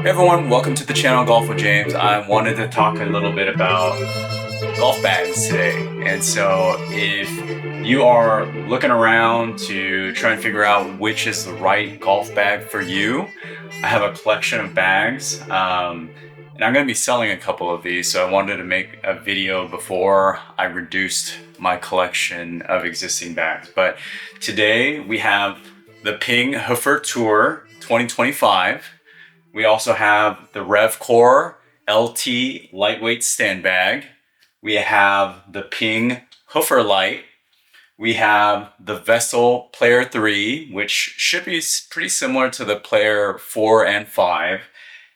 Hey everyone, welcome to the channel Golf with James. I wanted to talk a little bit about golf bags today. And so if you are looking around to try and figure out which is the right golf bag for you, I have a collection of bags. And I'm going to be selling a couple of these. So I wanted to make a video before I reduced my collection of existing bags. But today we have the Ping Hoofer Tour 2025. We also have the Revcore LT lightweight stand bag. We have the Ping Hoofer Lite. We have the Vessel Player 3, which should be pretty similar to the Player 4 and 5.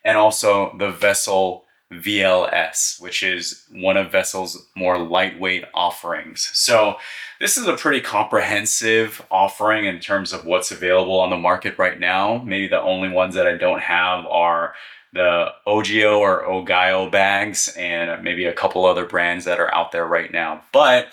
And also the Vessel VLS, which is one of Vessel's more lightweight offerings. So this is a pretty comprehensive offering in terms of what's available on the market right now. Maybe the only ones that I don't have are the OGO or Ogaio bags and maybe a couple other brands that are out there right now. But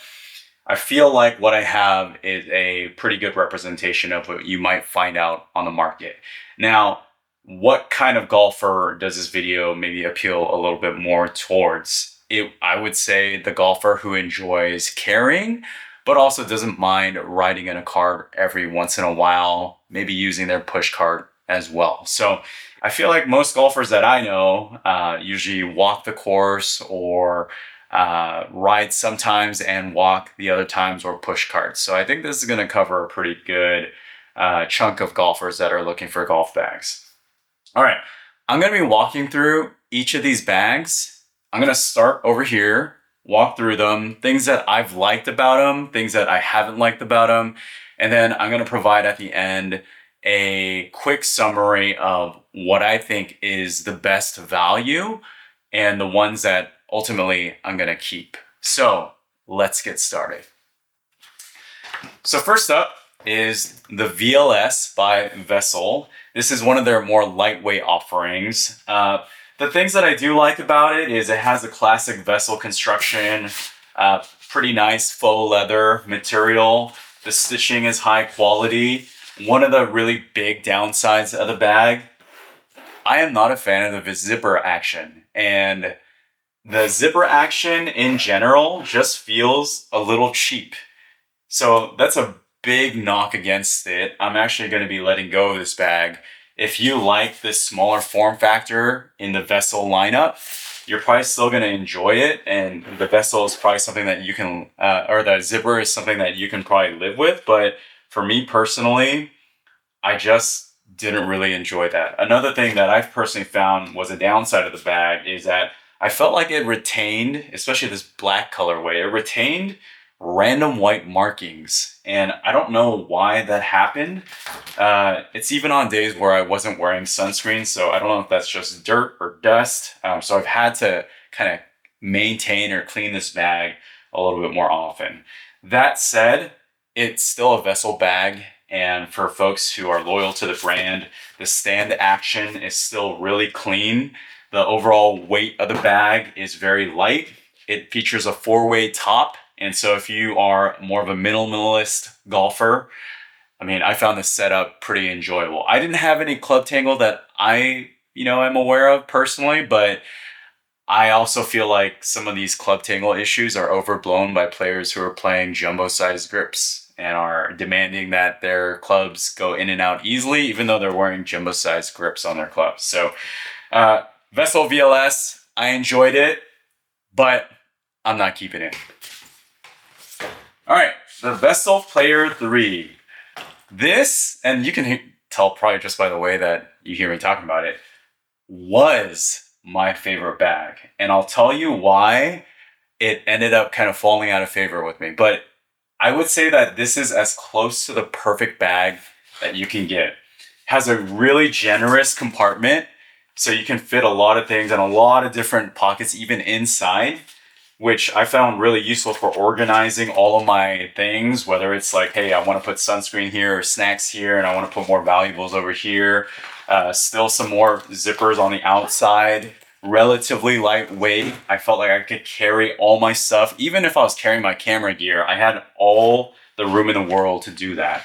I feel like what I have is a pretty good representation of what you might find out on the market. Now, what kind of golfer does this video maybe appeal a little bit more towards? I would say the golfer who enjoys carrying, but also doesn't mind riding in a cart every once in a while, maybe using their push cart as well. So I feel like most golfers that I know usually walk the course or ride sometimes and walk the other times or push carts. So I think this is going to cover a pretty good chunk of golfers that are looking for golf bags. All right, I'm going to be walking through each of these bags. I'm going to start over here, walk through them, things that I've liked about them, things that I haven't liked about them, and then I'm going to provide at the end a quick summary of what I think is the best value and the ones that ultimately I'm going to keep. So let's get started. So first up is the VLS by Vessel. This is one of their more lightweight offerings. The things that I do like about it is it has a classic Vessel construction, pretty nice faux leather material. The stitching is high quality. One of the really big downsides of the bag, I am not a fan of the zipper action. And the zipper action in general just feels a little cheap. So that's a big knock against it. I'm actually going to be letting go of this bag. If you like this smaller form factor in the Vessel lineup, you're probably still going to enjoy it. And the Vessel is probably something that you can, or the zipper is something that you can probably live with. But for me personally, I just didn't really enjoy that. Another thing that I've personally found was a downside of the bag is that I felt like it retained, especially this black colorway, it retained random white markings, and I don't know why that happened. It's even on days where I wasn't wearing sunscreen, so I don't know if that's just dirt or dust. So I've had to kind of maintain or clean this bag a little bit more often. That said, it's still a Vessel bag, and for folks who are loyal to the brand, the stand action is still really clean. The overall weight of the bag is very light. It features a 4-way top. And so if you are more of a minimalist golfer, I mean, I found this setup pretty enjoyable. I didn't have any club tangle that I, am aware of personally, but I also feel like some of these club tangle issues are overblown by players who are playing jumbo-sized grips and are demanding that their clubs go in and out easily, even though they're wearing jumbo-sized grips on their clubs. So Vessel VLS, I enjoyed it, but I'm not keeping it. All right, the Vessel Player 3. This, and you can tell probably just by the way that you hear me talking about it, was my favorite bag. And I'll tell you why it ended up kind of falling out of favor with me. But I would say that this is as close to the perfect bag that you can get. It has a really generous compartment, so you can fit a lot of things and a lot of different pockets even inside, which I found really useful for organizing all of my things, whether it's like, hey, I want to put sunscreen here or snacks here, and I want to put more valuables over here. Still some more zippers on the outside, relatively lightweight. I felt like I could carry all my stuff. Even if I was carrying my camera gear, I had all the room in the world to do that.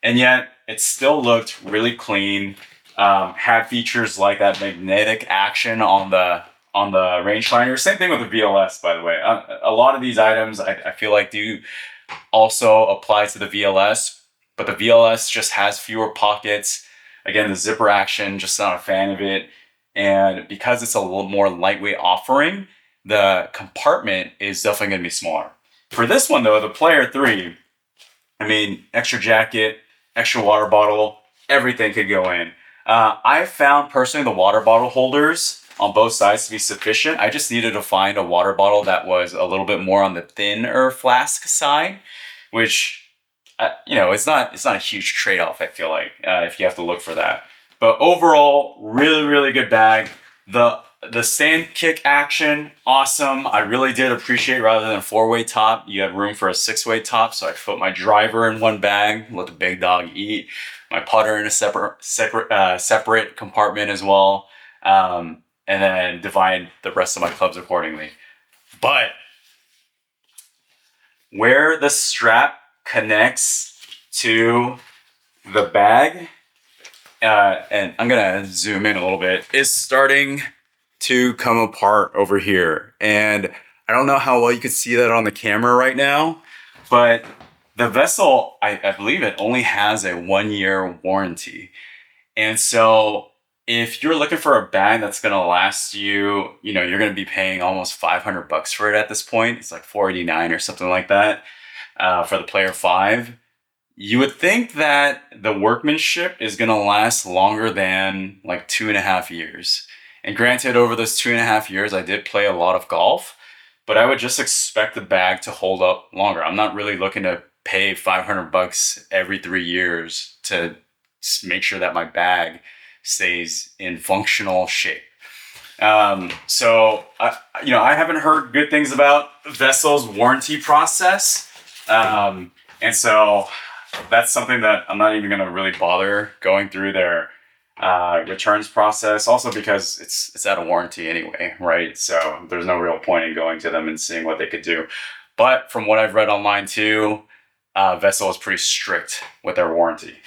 And yet it still looked really clean. have features like that magnetic action on the rangefinder. Same thing with the VLS, by the way. A lot of these items I feel like do also apply to the VLS, but the VLS just has fewer pockets. Again, the zipper action, just not a fan of it. And because it's a little more lightweight offering, the compartment is definitely going to be smaller. For this one though, the Player 3, I mean, extra jacket, extra water bottle, everything could go in. I found personally the water bottle holders on both sides to be sufficient. I just needed to find a water bottle that was a little bit more on the thinner flask side, which, it's not a huge trade-off, I feel like, if you have to look for that. But overall, really, really good bag. The stand kick action, awesome. I really did appreciate, rather than a 4-way top, you had room for a 6-way top, so I put my driver in one bag, let the big dog eat, my putter in a separate compartment as well, and then divide the rest of my clubs accordingly. But where the strap connects to the bag, and I'm gonna zoom in a little bit, is starting to come apart over here. And I don't know how well you can see that on the camera right now, but the vessel, I believe it only has a 1-year warranty. And so if you're looking for a bag that's gonna last you, you're gonna be paying almost $500 for it at this point. It's like $489 or something like that for the Player 5. You would think that the workmanship is gonna last longer than like 2.5 years. And granted, over those 2.5 years, I did play a lot of golf, but I would just expect the bag to hold up longer. I'm not really looking to pay $500 every 3 years to make sure that my bag stays in functional shape. So I haven't heard good things about Vessel's warranty process. And so that's something that I'm not even going to really bother going through their returns process, also because it's out of warranty anyway, right? So there's no real point in going to them and seeing what they could do. But from what I've read online too, Vessel is pretty strict with their warranty.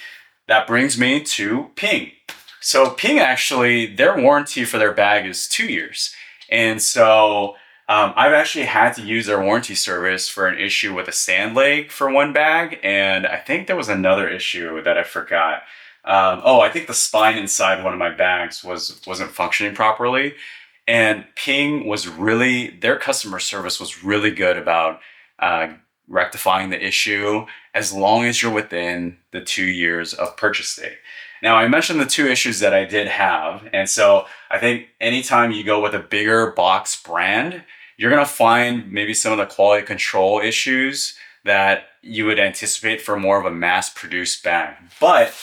That brings me to Ping. So Ping, actually, their warranty for their bag is 2 years. And so I've actually had to use their warranty service for an issue with a sand leg for one bag. And I think there was another issue that I forgot. I think the spine inside one of my bags wasn't functioning properly. And Ping their customer service was really good about rectifying the issue as long as you're within the 2 years of purchase date. Now, I mentioned the 2 issues that I did have. And so I think anytime you go with a bigger box brand, you're going to find maybe some of the quality control issues that you would anticipate for more of a mass-produced bag. But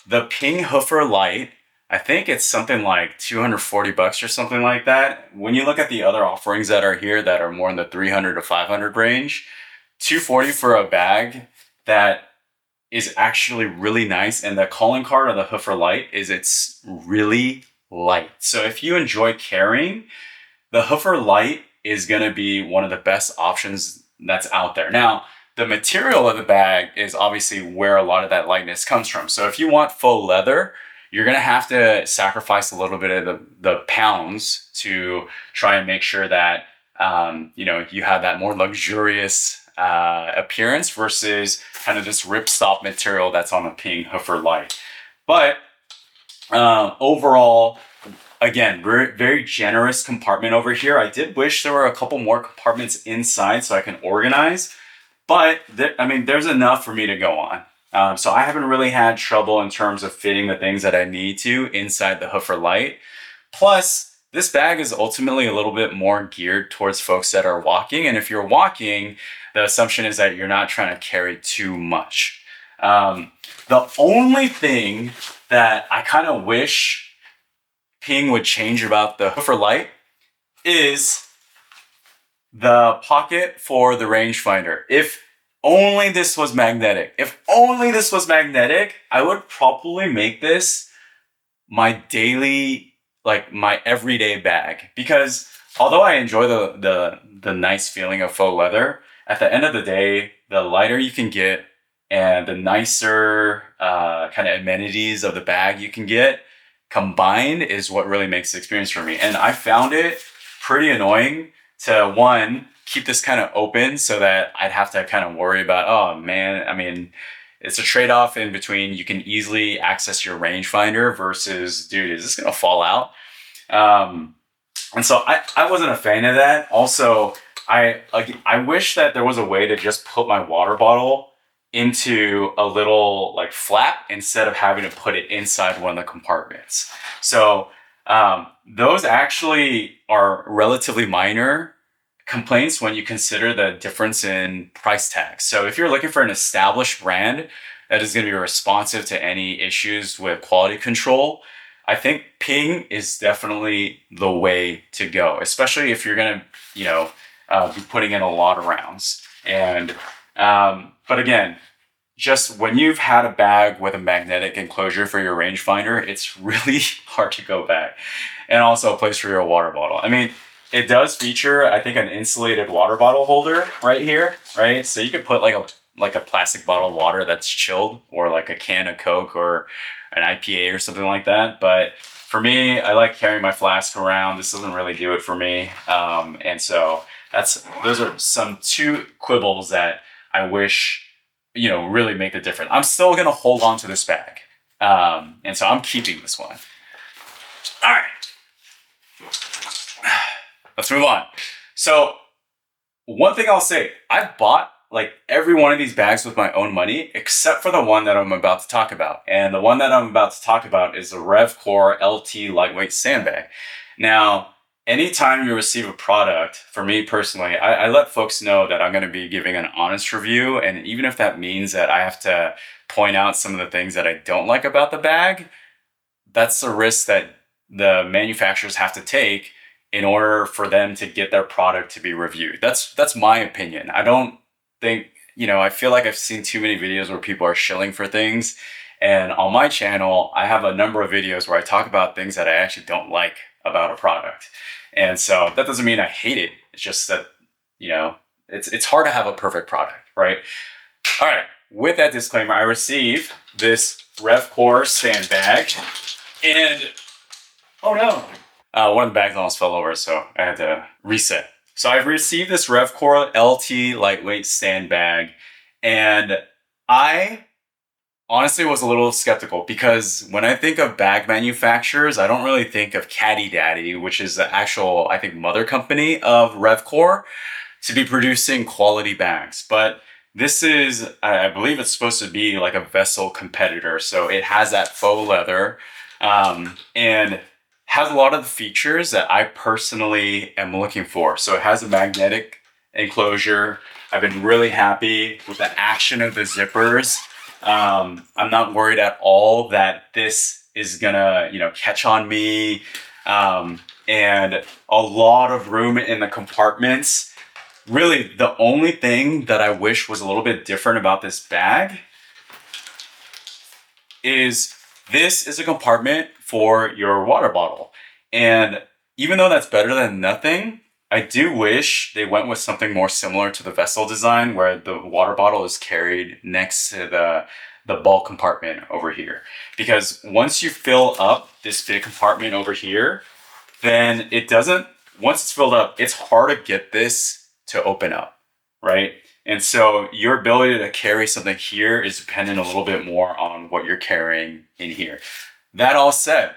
the Ping Hoofer Lite, I think it's something like $240 or something like that. When you look at the other offerings that are here that are more in the $300 to $500 range, $240 for a bag that is actually really nice. And the calling card of the Hoofer Lite is it's really light. So if you enjoy carrying, the Hoofer Lite is going to be one of the best options that's out there. Now, the material of the bag is obviously where a lot of that lightness comes from. So if you want faux leather, you're going to have to sacrifice a little bit of the pounds to try and make sure that you have that more luxurious appearance versus kind of this ripstop material that's on a Ping Hoofer Lite. But overall, again, very generous compartment over here. I did wish there were a couple more compartments inside so I can organize, but there's enough for me to go on. So I haven't really had trouble in terms of fitting the things that I need to inside the Hoofer Lite. Plus, this bag is ultimately a little bit more geared towards folks that are walking. And if you're walking, the assumption is that you're not trying to carry too much. The only thing that I kind of wish Ping would change about the Hoofer Lite is the pocket for the rangefinder. If only this was magnetic. If only this was magnetic, I would probably make this my daily, my everyday bag. Because although I enjoy the nice feeling of faux leather, at the end of the day, the lighter you can get, and the nicer kind of amenities of the bag you can get combined is what really makes the experience for me. And I found it pretty annoying to, one, keep this kind of open so that I'd have to kind of worry about, oh man, I mean, it's a trade-off in between you can easily access your rangefinder versus, dude, is this gonna fall out? And so I wasn't a fan of that. Also, I wish that there was a way to just put my water bottle into a little like flap instead of having to put it inside one of the compartments. So those actually are relatively minor complaints when you consider the difference in price tags. So if you're looking for an established brand that is going to be responsive to any issues with quality control, I think Ping is definitely the way to go, especially if you're going to, be putting in a lot of rounds. And, but again, just when you've had a bag with a magnetic enclosure for your rangefinder, it's really hard to go back. And also a place for your water bottle. I mean, it does feature, I think, an insulated water bottle holder right here, right? So you could put like a plastic bottle of water that's chilled, or like a can of Coke or an IPA or something like that. But for me, I like carrying my flask around. This doesn't really do it for me. And so those are some two quibbles that I wish, really make the difference. I'm still going to hold on to this bag. And so I'm keeping this one. All right. Let's move on. So one thing I'll say, I bought like every one of these bags with my own money, except for the one that I'm about to talk about. And the one that I'm about to talk about is the Revcore LT lightweight sandbag. Now, anytime you receive a product, for me personally, I let folks know that I'm going to be giving an honest review. And even if that means that I have to point out some of the things that I don't like about the bag, that's the risk that the manufacturers have to take in order for them to get their product to be reviewed. That's my opinion. I don't think, I feel like I've seen too many videos where people are shilling for things. And on my channel, I have a number of videos where I talk about things that I actually don't like about a product. And so that doesn't mean I hate it. It's just that, it's hard to have a perfect product, right? All right. With that disclaimer, I received this Revcore sandbag, and oh no, one of the bags almost fell over, so I had to reset. So I've received this Revcore LT lightweight sandbag, and I honestly was a little skeptical because when I think of bag manufacturers, I don't really think of Caddy Daddy, which is the actual, I think, mother company of Revcore, to be producing quality bags. But this is, I believe it's supposed to be like a vessel competitor. So it has that faux leather, and has a lot of the features that I personally am looking for. So it has a magnetic enclosure. I've been really happy with the action of the zippers. I'm not worried at all that this is gonna, catch on me. And a lot of room in the compartments. Really, the only thing that I wish was a little bit different about this bag is this is a compartment for your water bottle. And even though that's better than nothing, I do wish they went with something more similar to the vessel design where the water bottle is carried next to the bulk compartment over here. Because once you fill up this big compartment over here, then once it's filled up, it's hard to get this to open up, right? And so your ability to carry something here is dependent a little bit more on what you're carrying in here. That all said,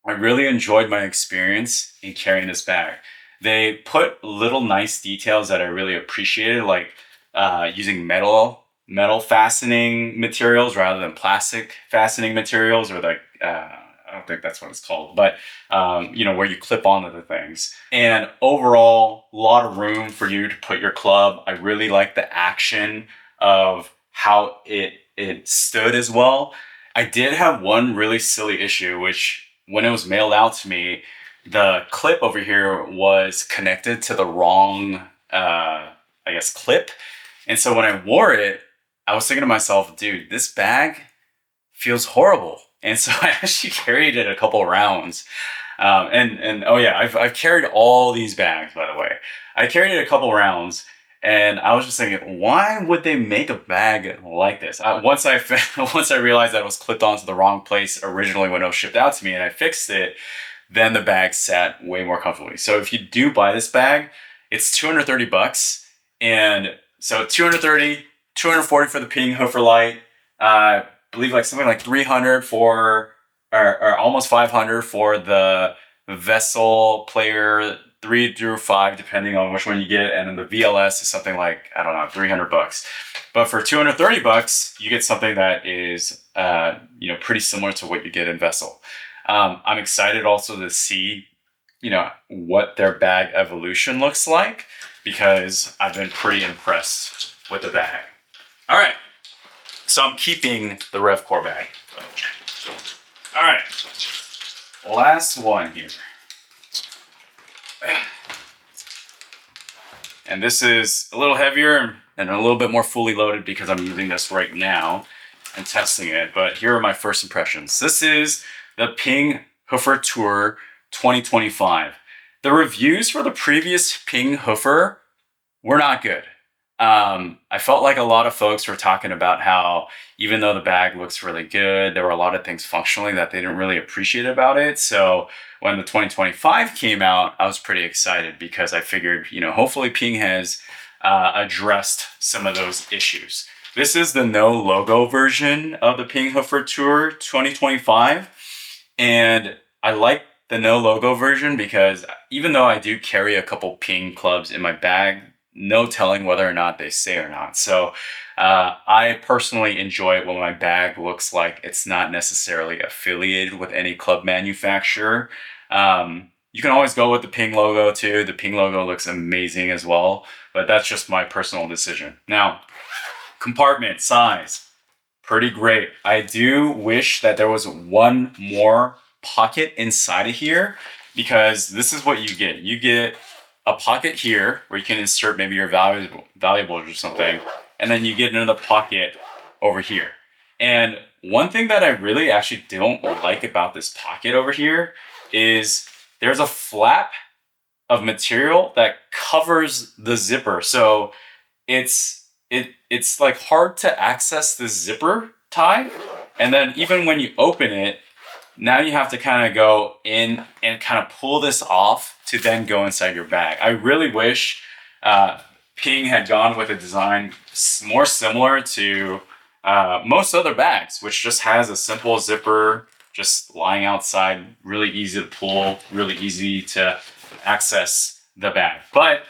I really enjoyed my experience in carrying this bag. They put little nice details that I really appreciated, like using metal fastening materials rather than plastic fastening materials, or I don't think that's what it's called, but where you clip onto the things. And overall, a lot of room for you to put your club. I really like the action of how it stood as well. I did have one really silly issue, which when it was mailed out to me, the clip over here was connected to the wrong, clip. And so when I wore it, I was thinking to myself, dude, this bag feels horrible. And so I actually carried it a couple rounds. I've carried all these bags, by the way. I carried it a couple rounds, And I was just thinking, why would they make a bag like this? Once I realized that it was clipped onto the wrong place originally when it was shipped out to me, and I fixed it, then the bag sat way more comfortably. So if you do buy this bag, it's 230 bucks. And so 230, 240 for the Ping Hoofer Lite. I believe like something like 300 for, or almost 500 for the Vessel Player 3 through 5, depending on which one you get. And then the VLS is something like, I don't know, 300 bucks. But for 230 bucks, you get something that is, pretty similar to what you get in Vessel. I'm excited also to see, what their bag evolution looks like, because I've been pretty impressed with the bag. All right, so I'm keeping the Revcore bag. All right, last one here. And this is a little heavier and a little bit more fully loaded because I'm using this right now and testing it. But here are my first impressions. This is the Ping Hoofer Tour 2025. The reviews for the previous Ping Hoofer were not good. I felt like a lot of folks were talking about how even though the bag looks really good, there were a lot of things functionally that they didn't really appreciate about it. So when the 2025 came out, I was pretty excited because I figured, hopefully Ping has addressed some of those issues. This is the no logo version of the Ping Hoofer Tour 2025. And I like the no logo version because even though I do carry a couple Ping clubs in my bag, no telling whether or not they say or not. So I personally enjoy it when my bag looks like it's not necessarily affiliated with any club manufacturer. You can always go with the Ping logo too. The Ping logo looks amazing as well, but that's just my personal decision. Now, compartment size, pretty great. I do wish that there was one more pocket inside of here, because this is what you get. You get a pocket here where you can insert maybe your valuables or something, and then you get another pocket over here. And one thing that I really actually don't like about this pocket over here is there's a flap of material that covers the zipper. So it's like hard to access the zipper tie. And then even when you open it, now you have to kind of go in and kind of pull this off to then go inside your bag. I really wish Ping had gone with a design more similar to most other bags, which just has a simple zipper just lying outside, really easy to pull, really easy to access the bag. But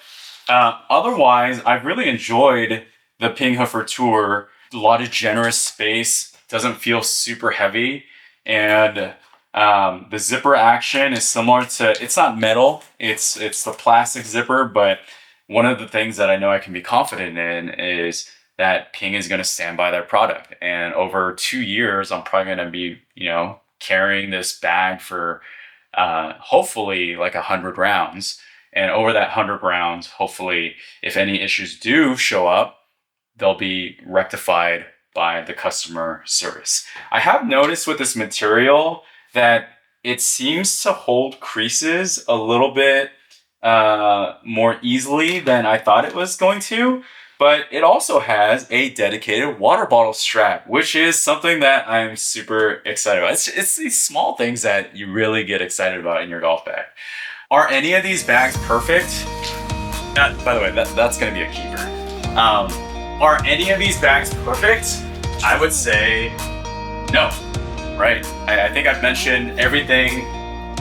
otherwise, I've really enjoyed the Ping Hoofer Tour. A lot of generous space, doesn't feel super heavy. And the zipper action is similar to, it's not metal, it's the plastic zipper, but one of the things that I know I can be confident in is that Ping is going to stand by their product. And over 2 years, I'm probably going to be, carrying this bag for hopefully like 100 rounds. And over that 100 rounds, hopefully, if any issues do show up, they'll be rectified by the customer service. I have noticed with this material that it seems to hold creases a little bit more easily than I thought it was going to, but it also has a dedicated water bottle strap, which is something that I'm super excited about. It's these small things that you really get excited about in your golf bag. Are any of these bags perfect? By the way, that's going to be a keeper. Are any of these bags perfect? I would say no, right? I think I've mentioned everything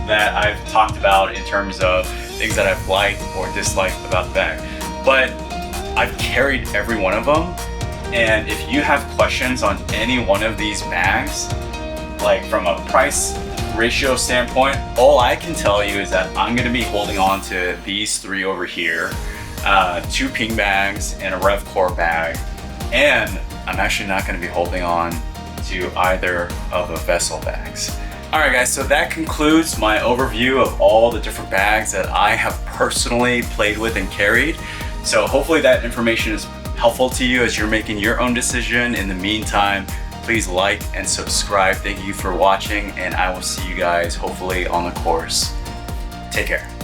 that I've talked about in terms of things that I've liked or disliked about the bag. But I've carried every one of them. And if you have questions on any one of these bags, like from a price ratio standpoint, all I can tell you is that I'm going to be holding on to these three over here, 2 Ping bags and a Revcore bag. And I'm actually not going to be holding on to either of the Vessel bags. All right, guys, so that concludes my overview of all the different bags that I have personally played with and carried. So hopefully that information is helpful to you as you're making your own decision. In the meantime, please like and subscribe. Thank you for watching, and I will see you guys hopefully on the course. Take care.